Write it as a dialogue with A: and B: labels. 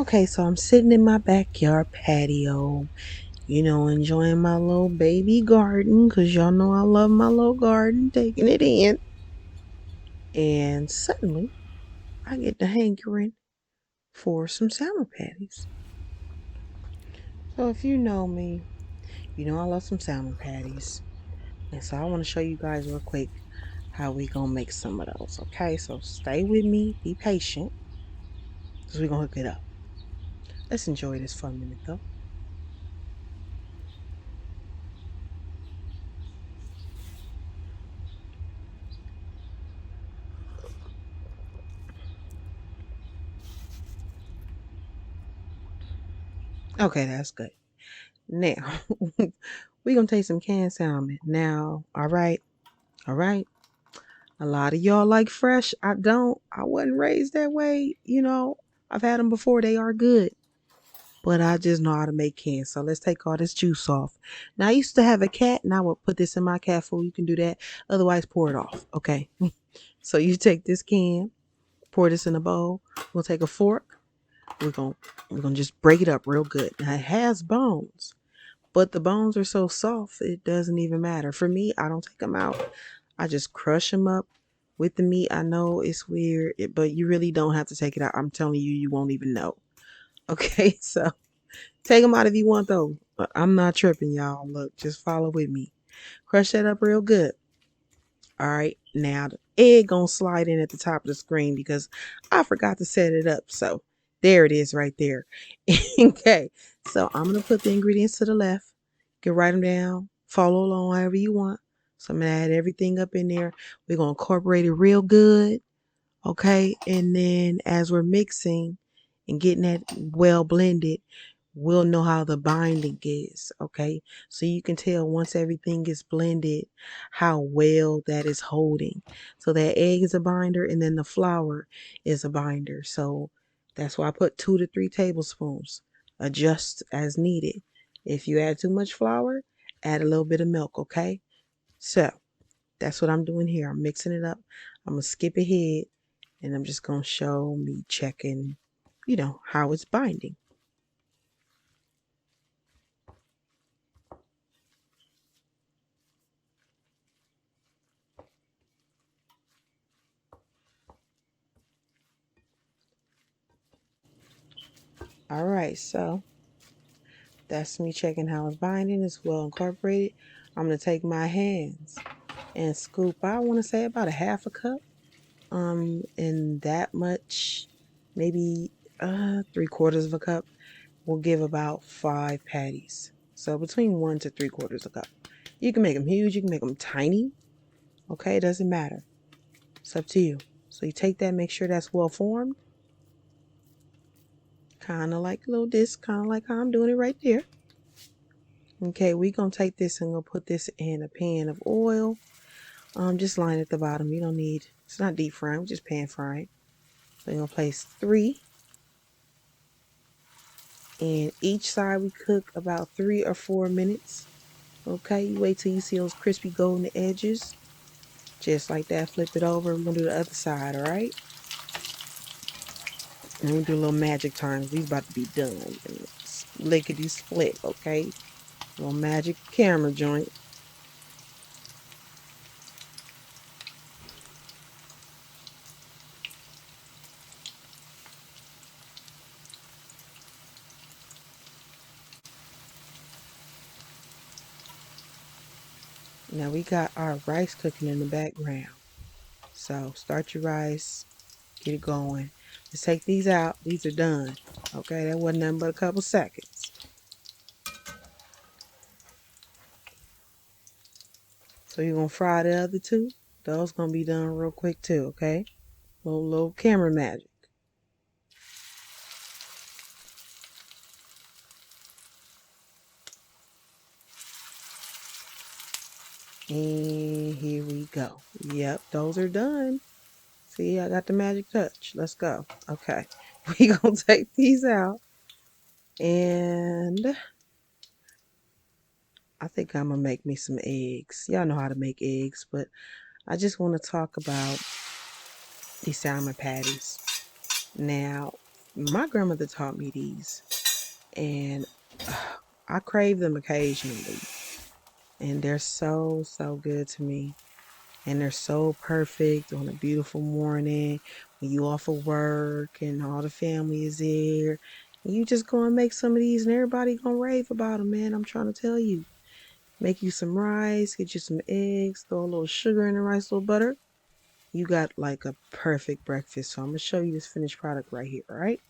A: Okay, so I'm sitting in my backyard patio, enjoying my little baby garden because y'all know I love my little garden, taking it in. And suddenly I get the hankering for some salmon patties. So if you know me, you know I love some salmon patties. And so I want to show you guys real quick how we gonna make some of those. Okay, so stay with me, be patient, because we're gonna hook it up. Let's enjoy this for a minute though. Okay, that's good. Now, we're gonna take some canned salmon. Now, all right. A lot of y'all like fresh. I don't. I wasn't raised that way. I've had them before. They are good. But I just know how to make canned. So let's take all this juice off. Now, I used to have a cat, and I would put this in my cat food. You can do that. Otherwise, pour it off. Okay. So you take this can, pour this in a bowl. We'll take a fork. We're gonna we're gonna just break it up real good. Now it has bones. But the bones are so soft, it doesn't even matter. For me, I don't take them out. I just crush them up with the meat. I know it's weird, but you really don't have to take it out. I'm telling you, you won't even know. Okay, so take them out if you want, though. But I'm not tripping, y'all. Look, just follow with me. Crush that up real good. All right, now the egg gonna slide in at the top of the screen because I forgot to set it up. So there it is right there. Okay, so I'm gonna put the ingredients to the left. You can write them down, follow along however you want. So I'm gonna add everything up in there. We're gonna incorporate it real good. Okay, and then as we're mixing and getting that well blended, we'll know how the binding is. Okay, so you can tell once everything is blended how well that is holding. So that egg is a binder, and then the flour is a binder. So that's why I put 2 to 3 tablespoons. Adjust as needed. If you add too much flour, add a little bit of milk. Okay, so that's what I'm doing here. I'm mixing it up. I'm gonna skip ahead and I'm just going to show me checking, how it's binding. All right, so that's me checking how it's binding. It's well incorporated. I'm going to take my hands and scoop, I want to say about a half a cup. And that much, maybe 3/4 of a cup will give about 5 patties. So between 1 to 3/4 a cup. You can make them huge, you can make them tiny. Okay, it doesn't matter. It's up to you. So you take that, make sure that's well formed. Kind of like a little disc, kind of like how I'm doing it right there. Okay, we're going to take this and we'll put this in a pan of oil. Just line at the bottom. You don't need, it's not deep frying, just pan frying. So you're going to place 3. And each side we cook about 3 or 4 minutes. Okay, you wait till you see those crispy golden edges. Just like that, flip it over. We're going to do the other side, all right? And we do a little magic time. We's about to be done. Lickety split, okay? Little magic camera joint. Now we got our rice cooking in the background. So start your rice, get it going. Let's take these out. These are done. Okay, that wasn't nothing but a couple seconds. So you're gonna fry the other 2. Those gonna be done real quick too, okay? Little camera magic. And here we go. Yep, those are done. See, I got the magic touch. Let's go. Okay, we gonna take these out. And I think I'm gonna make me some eggs. Y'all know how to make eggs, but I just want to talk about these salmon patties. Now, My grandmother taught me these, and I crave them occasionally. And they're so, so good to me. And they're so perfect on a beautiful morning when you off of work and all the family is there. You just go and make some of these, and everybody gonna rave about them, man. I'm trying to tell you. Make you some rice, get you some eggs, throw a little sugar in the rice, a little butter. You got like a perfect breakfast. So I'm gonna show you this finished product right here, all right?